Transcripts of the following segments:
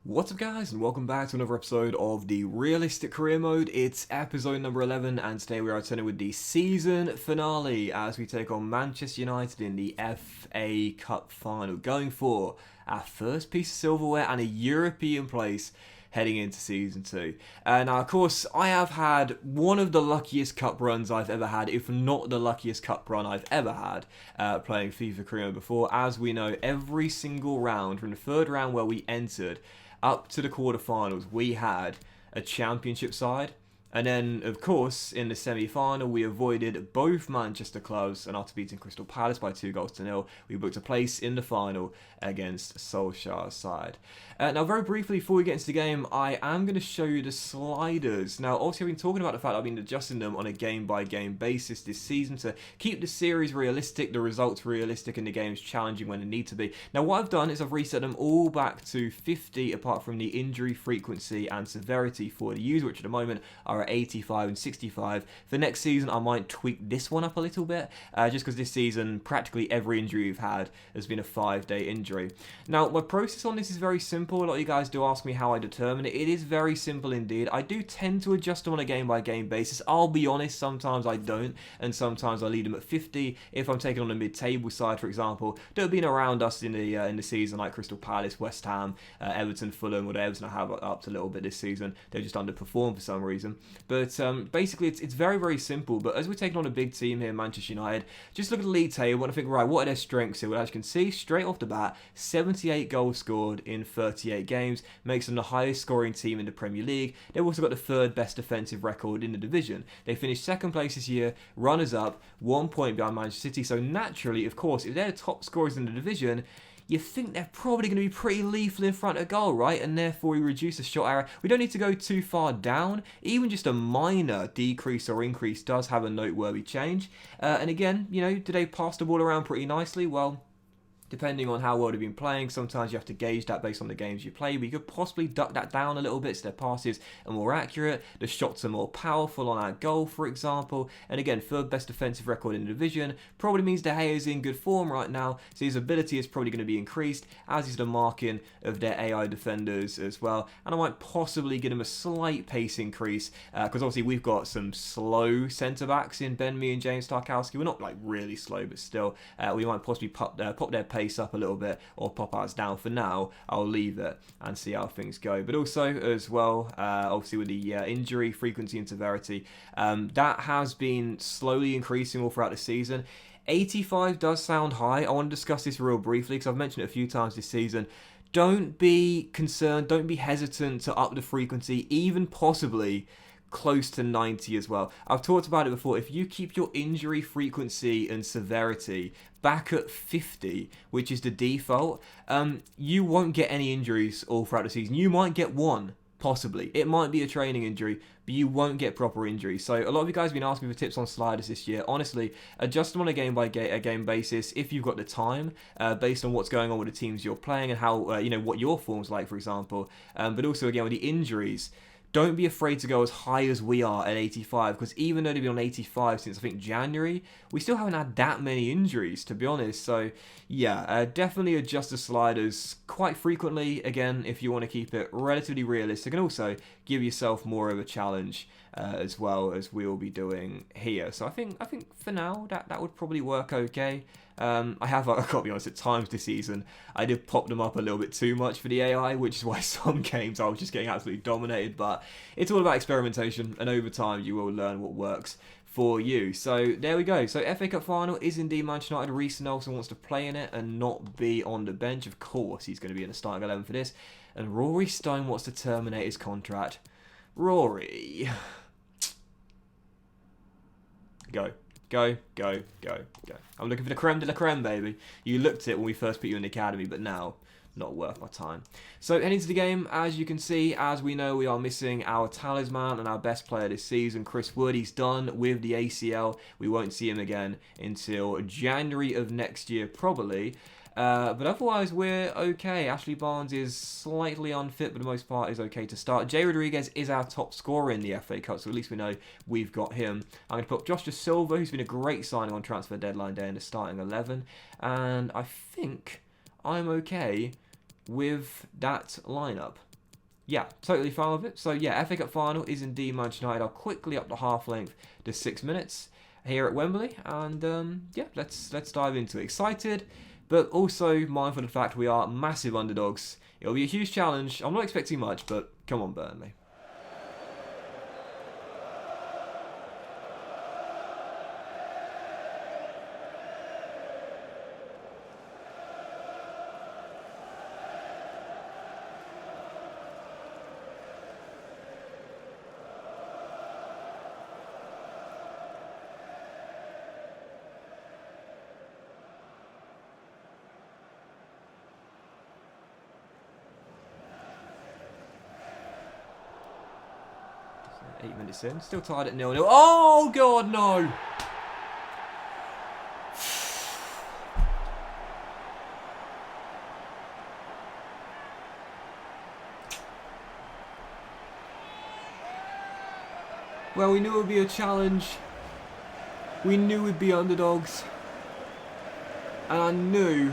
What's up guys, and welcome back to another episode of the Realistic Career Mode. It's episode number 11 and today we are returning with the season finale as we take on Manchester United in the FA Cup final, going for our first piece of silverware and a European place heading into Season 2. Now, of course, I have had one of the luckiest cup runs I've ever had, if not the luckiest cup run I've ever had, playing FIFA Career Mode before. As we know, every single round, from the third round where we entered, up to the quarterfinals, we had a championship side. And then, of course, in the semi-final, we avoided both Manchester clubs, and after beating Crystal Palace by 2-0, we booked a place in the final against Solskjaer's side. Now, very briefly, before we get into the game, I am going to show you the sliders. Now, obviously, I've been talking about the fact that I've been adjusting them on a game-by-game basis this season to keep the series realistic, the results realistic, and the games challenging when they need to be. Now, what I've done is I've reset them all back to 50, apart from the injury frequency and severity for the user, which at the moment are at 85 and 65. For next season, I might tweak this one up a little bit, just because this season, practically every injury we've had has been a 5-day injury. Now, my process on this is very simple. A lot of you guys do ask me how I determine it. It is very simple indeed. I do tend to adjust them on a game-by-game basis. I'll be honest, sometimes I don't, and sometimes I leave them at 50. If I'm taking on a mid-table side, for example, that have been around us in the season, like Crystal Palace, West Ham, Everton, Fulham, or Everton I have up to a little bit this season. They've just underperformed for some reason. But basically, it's very, very simple. But as we're taking on a big team here, Manchester United, just look at the league table and think, right, what are their strengths here? Well, as you can see, straight off the bat, 78 goals scored in 38 games, makes them the highest scoring team in the Premier League. They've also got the third best defensive record in the division. They finished second place this year, runners up, 1 point behind Manchester City. So naturally, of course, if they're the top scorers in the division, you think they're probably going to be pretty lethal in front of goal, right? And therefore, we reduce the shot area. We don't need to go too far down. Even just a minor decrease or increase does have a noteworthy change. And again, you know, do they pass the ball around pretty nicely? Well, depending on how well they've been playing, sometimes you have to gauge that based on the games you play, but you could possibly duck that down a little bit so their passes are more accurate, the shots are more powerful on our goal, for example. And again, third best defensive record in the division probably means De Gea is in good form right now, so his ability is probably going to be increased, as is the marking of their AI defenders as well. And I might possibly give them a slight pace increase, because obviously we've got some slow centre-backs in Ben Mee and James Tarkowski. We're not like really slow, but still, we might possibly pop their pace up a little bit or pop ours down. For now, I'll leave it and see how things go. But also as well, obviously with the injury frequency and severity, that has been slowly increasing all throughout the season. 85 does sound high. I want to discuss this real briefly because I've mentioned it a few times this season. Don't be concerned, don't be hesitant to up the frequency, even possibly close to 90 as well. I've talked about it before. If you keep your injury frequency and severity back at 50, which is the default, you won't get any injuries all throughout the season. You might get one, possibly. It might be a training injury, but you won't get proper injuries. So a lot of you guys have been asking me for tips on sliders this year. Honestly, adjust them on a game-by-game basis if you've got the time, based on what's going on with the teams you're playing and how, you know, what your form's like, for example. But also, again, with the injuries, don't be afraid to go as high as we are at 85, because even though they've been on 85 since, I think, January, we still haven't had that many injuries, to be honest. So, yeah, definitely adjust the sliders quite frequently, again, if you want to keep it relatively realistic, and also give yourself more of a challenge, as well, as we'll be doing here. So I think for now, that would probably work okay. I've got to be honest, at times this season, I did pop them up a little bit too much for the AI, which is why some games I was just getting absolutely dominated. But it's all about experimentation, and over time you will learn what works for you. So there we go. So FA Cup final is indeed Manchester United. Reiss Nelson wants to play in it and not be on the bench. Of course, he's going to be in the starting 11 for this. And Rory Stone wants to terminate his contract. Rory. Go. Go, go, go, go. I'm looking for the creme de la creme, baby. You looked at it when we first put you in the academy, but now, not worth my time. So, heading to the game, as you can see, as we know, we are missing our talisman and our best player this season, Chris Wood. He's done with the ACL. We won't see him again until January of next year, probably. But otherwise, we're okay. Ashley Barnes is slightly unfit, but for the most part is okay to start. Jay Rodriguez is our top scorer in the FA Cup, so at least we know we've got him. I'm going to put Josh De Silva, who's been a great signing on transfer deadline day, in the starting 11. And I think I'm okay with that lineup. yeah, totally fine with it. So yeah, FA Cup final is indeed Manchester United. I'll quickly up the half length to 6 minutes here at Wembley, and yeah, let's dive into it. Excited, but also mindful of the fact we are massive underdogs. It'll be a huge challenge. I'm not expecting much, but come on, Burnley. 8 minutes in, still tied at 0-0. Oh God, no! Well, we knew it would be a challenge. We knew we'd be underdogs. And I knew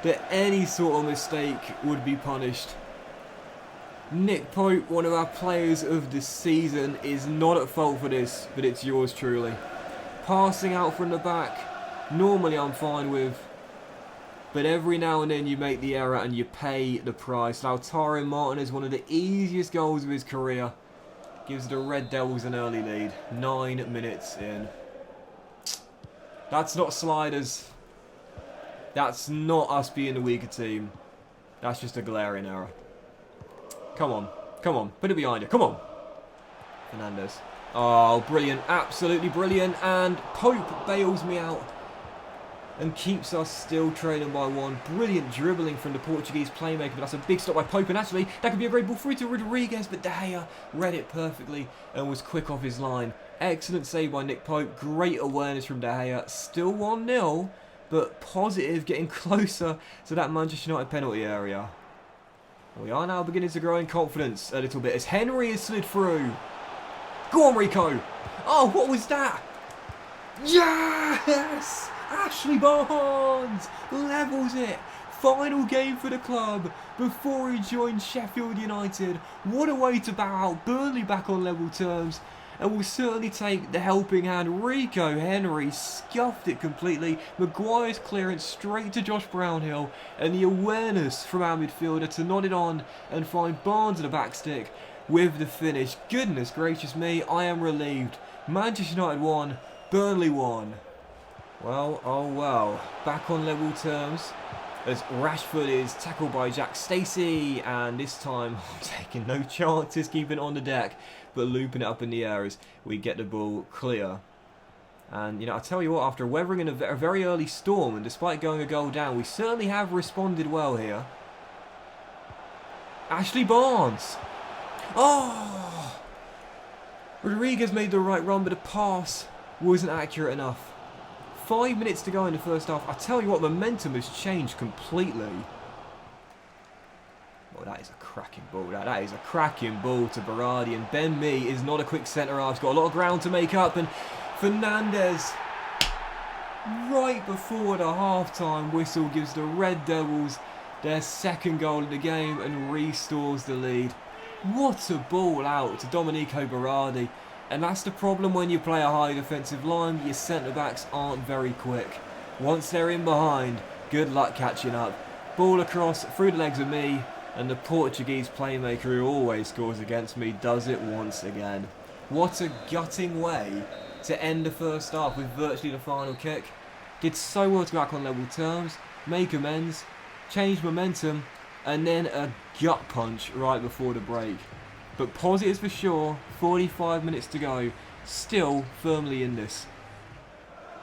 that any sort of mistake would be punished. Nick Pope, one of our players of the season, is not at fault for this, but it's yours truly. Passing out from the back, normally I'm fine with. But every now and then you make the error and you pay the price. Lautaro Martinez, one of the easiest goals of his career, gives the Red Devils an early lead. 9 minutes in. That's not sliders. That's not us being the weaker team. That's just a glaring error. Come on. Come on. Put it behind you. Come on. Fernandes. Oh, brilliant. Absolutely brilliant. And Pope bails me out and keeps us still trailing by 1. Brilliant dribbling from the Portuguese playmaker, but that's a big stop by Pope. And actually, that could be a great ball through to Rodriguez, but De Gea read it perfectly and was quick off his line. Excellent save by Nick Pope. Great awareness from De Gea. Still 1-0, but positive, getting closer to that Manchester United penalty area. We are now beginning to grow in confidence a little bit as Henry has slid through. Go on, Rico. Oh, what was that? Yes! Ashley Barnes levels it. Final game for the club before he joined Sheffield United. What a way to bow out. Burnley back on level terms. And will certainly take the helping hand. Rico Henry scuffed it completely. Maguire's clearance straight to Josh Brownhill. And the awareness from our midfielder to nod it on and find Barnes at the back stick with the finish. Goodness gracious me, I am relieved. Manchester United 1, Burnley 1. Well, oh well. Back on level terms as Rashford is tackled by Jack Stacey, and this time taking no chances, keeping it on the deck, but looping it up in the air as we get the ball clear. And, you know, I tell you what, after weathering in a very early storm, and despite going a goal down, we certainly have responded well here. Ashley Barnes! Oh! Rodriguez made the right run, but the pass wasn't accurate enough. 5 minutes to go in the first half. I tell you what, momentum has changed completely. Oh, that is a cracking ball. That is a cracking ball to Berardi. And Ben Mee is not a quick centre-half. He's got a lot of ground to make up. And Fernandes, right before the half-time whistle, gives the Red Devils their second goal of the game and restores the lead. What a ball out to Domenico Berardi. And that's the problem when you play a high defensive line. Your centre-backs aren't very quick. Once they're in behind, good luck catching up. Ball across, through the legs of me, and the Portuguese playmaker who always scores against me does it once again. What a gutting way to end the first half with virtually the final kick. Did so well to go back on level terms, make amends, change momentum, and then a gut punch right before the break. But positives for sure, 45 minutes to go, still firmly in this.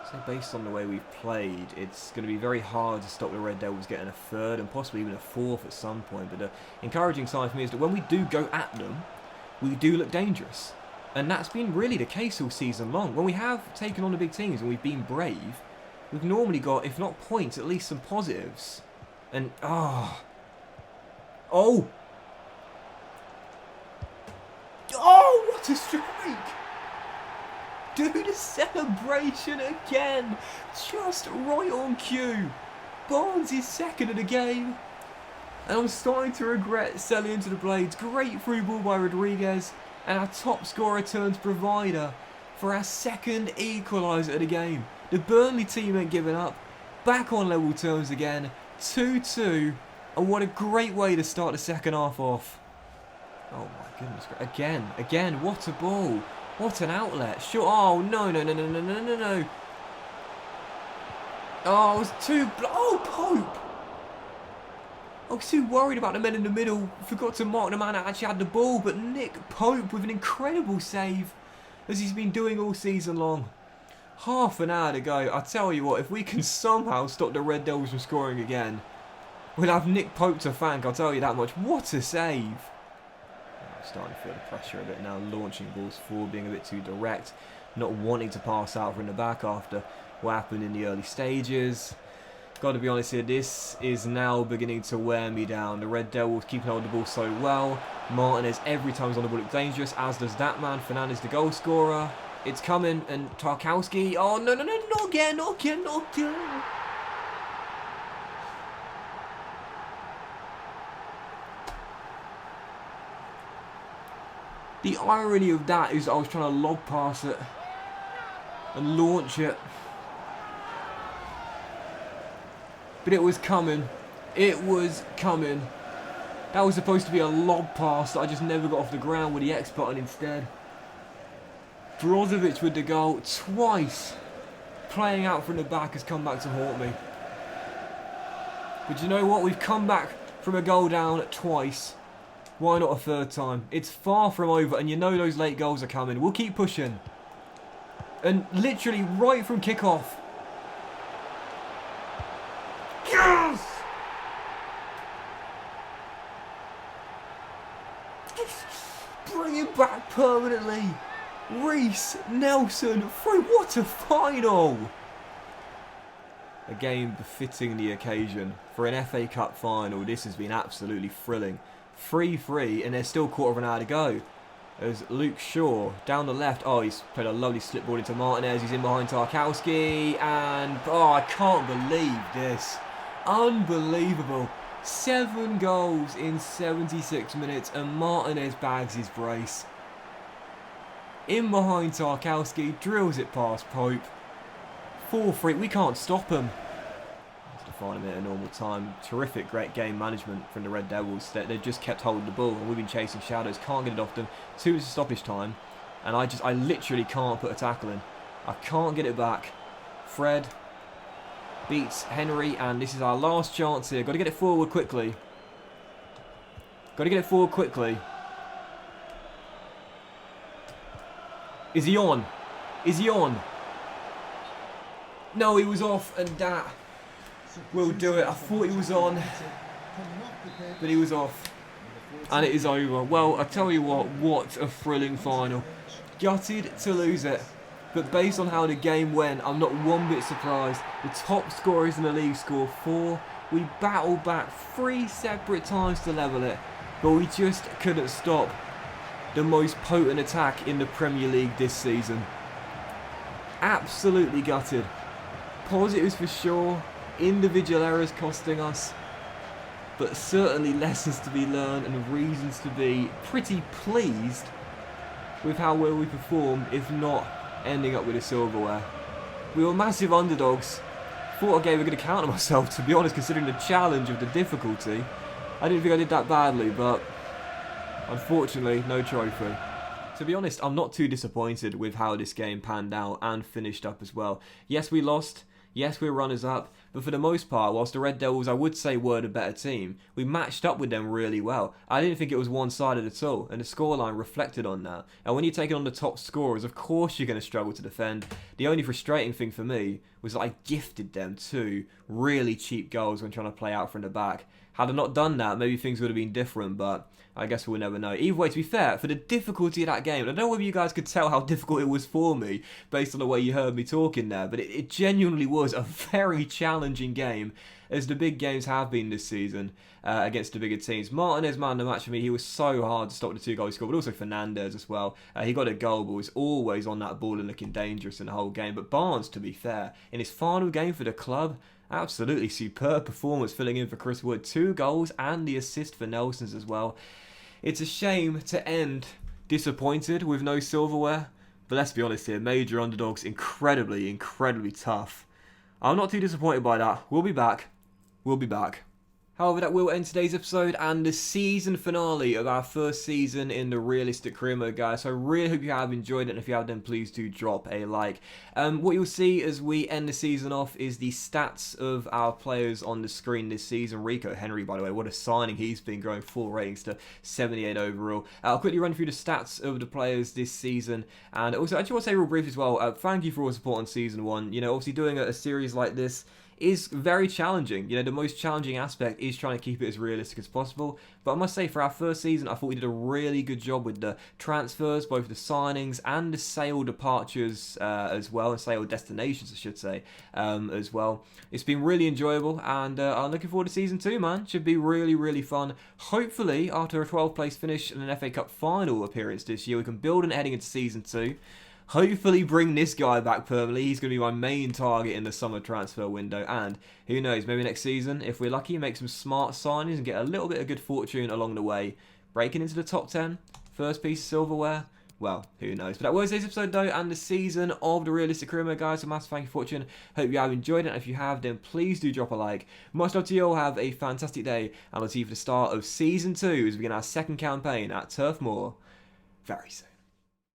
So based on the way we've played, it's going to be very hard to stop the Red Devils getting a third and possibly even a fourth at some point. But the encouraging side for me is that when we do go at them, we do look dangerous. And that's been really the case all season long. When we have taken on the big teams and we've been brave, we've normally got, if not points, at least some positives. And, oh! Oh, what a strike! Do the celebration again! Just right on cue. Barnes is second of the game. And I'm starting to regret selling into the Blades. Great through ball by Rodriguez. And our top scorer turns provider for our second equaliser of the game. The Burnley team ain't giving up. Back on level terms again. 2-2. And what a great way to start the second half off. Oh my goodness. Again. What a ball. What an outlet. Sure. Oh, no. Oh, I was too... Oh, Pope. I was too worried about the men in the middle. Forgot to mark the man that actually had the ball. But Nick Pope with an incredible save, as he's been doing all season long. Half an hour to go. I tell you what, if we can somehow stop the Red Devils from scoring again, we'll have Nick Pope to thank, I'll tell you that much. What a save. I'm starting to feel the pressure a bit now. Launching balls forward, being a bit too direct. Not wanting to pass out from the back after what happened in the early stages. Got to be honest here, this is now beginning to wear me down. The Red Devils keeping hold of the ball so well. Martinez every time he's on the ball looks dangerous, as does that man. Fernandes the goal scorer. It's coming, and Tarkowski. Oh, no, not again. The irony of that is I was trying to lob pass it and launch it. But it was coming. That was supposed to be a lob pass that I just never got off the ground with the X button instead. Brozovic with the goal twice. Playing out from the back has come back to haunt me. But you know what? We've come back from a goal down twice. Why not a third time? It's far from over, and you know those late goals are coming. We'll keep pushing. And literally right from kick-off. Yes! Bring him back permanently. Reiss Nelson through. What a final! A game befitting the occasion. For an FA Cup final, this has been absolutely thrilling. 3-3, and there's still a quarter of an hour to go. As Luke Shaw down the left. Oh, he's played a lovely slip ball into Martinez. He's in behind Tarkowski, and oh, I can't believe this. Unbelievable. 7 goals in 76 minutes, and Martinez bags his brace. In behind Tarkowski, drills it past Pope. 4-3, we can't stop him. That's to find him at a normal time. Terrific, great game management from the Red Devils. They've just kept holding the ball, and we've been chasing shadows. Can't get it off them. 2 minutes of stoppage time, and I literally can't put a tackle in. I can't get it back. Fred beats Henry, and this is our last chance here. Got to get it forward quickly. Is he on? No, he was off, and that will do it. I thought he was on, but he was off. And it is over. Well, I tell you what a thrilling final. Gutted to lose it, but based on how the game went, I'm not one bit surprised. The top scorers in the league scored 4. We battled back 3 separate times to level it, but we just couldn't stop the most potent attack in the Premier League this season. Absolutely gutted. Positives for sure, individual errors costing us, but certainly lessons to be learned and reasons to be pretty pleased with how well we performed, if not ending up with a silverware. We were massive underdogs. Thought I gave a good account of myself, to be honest, considering the challenge of the difficulty. I didn't think I did that badly, but unfortunately, no trophy. To be honest, I'm not too disappointed with how this game panned out and finished up as well. Yes, we lost. Yes, we were runners-up. But for the most part, whilst the Red Devils, I would say, were the better team, we matched up with them really well. I didn't think it was one-sided at all, and the scoreline reflected on that. And when you're taking on the top scorers, of course you're going to struggle to defend. The only frustrating thing for me was that I gifted them 2 really cheap goals when trying to play out from the back. Had I not done that, maybe things would have been different, but I guess we'll never know. Either way, to be fair, for the difficulty of that game, I don't know whether you guys could tell how difficult it was for me based on the way you heard me talking there, but it genuinely was a very challenging game, as the big games have been this season against the bigger teams. Martinez, man of the match for me. He was so hard to stop the 2 goals he scored, but also Fernandes as well. He got a goal, but was always on that ball and looking dangerous in the whole game. But Barnes, to be fair, in his final game for the club, absolutely superb performance, filling in for Chris Wood. 2 goals and the assist for Nelson's as well. It's a shame to end disappointed with no silverware, but let's be honest here, major underdogs, incredibly tough. I'm not too disappointed by that. We'll be back. However, that will end today's episode and the season finale of our first season in the realistic career mode, guys. So I really hope you have enjoyed it, and if you have, then please do drop a like. What you'll see as we end the season off is the stats of our players on the screen this season. Rico Henry, by the way, what a signing he's been, growing 4 ratings to 78 overall. I'll quickly run through the stats of the players this season, and also I just want to say real briefly as well, thank you for all the support on season 1. You know, obviously doing a series like this is very challenging. You know, the most challenging aspect is trying to keep it as realistic as possible. But I must say, for our first season, I thought we did a really good job with the transfers, both the signings and the sale departures as well, and sale destinations, I should say, as well. It's been really enjoyable, and I'm looking forward to season 2, man. Should be really fun. Hopefully, after a 12th place finish and an FA Cup final appearance this year, we can build on heading into season 2. Hopefully bring this guy back permanently. He's going to be my main target in the summer transfer window. And who knows, maybe next season, if we're lucky, make some smart signings and get a little bit of good fortune along the way. Breaking into the top 10, first piece of silverware. Well, who knows. But that was today's episode, though, and the season of the Realistic Career Mode, guys. So massive thank you for watching. Hope you have enjoyed it. And if you have, then please do drop a like. Much love to you all. Have a fantastic day. And I'll see you for the start of season 2 as we begin our second campaign at Turf Moor very soon.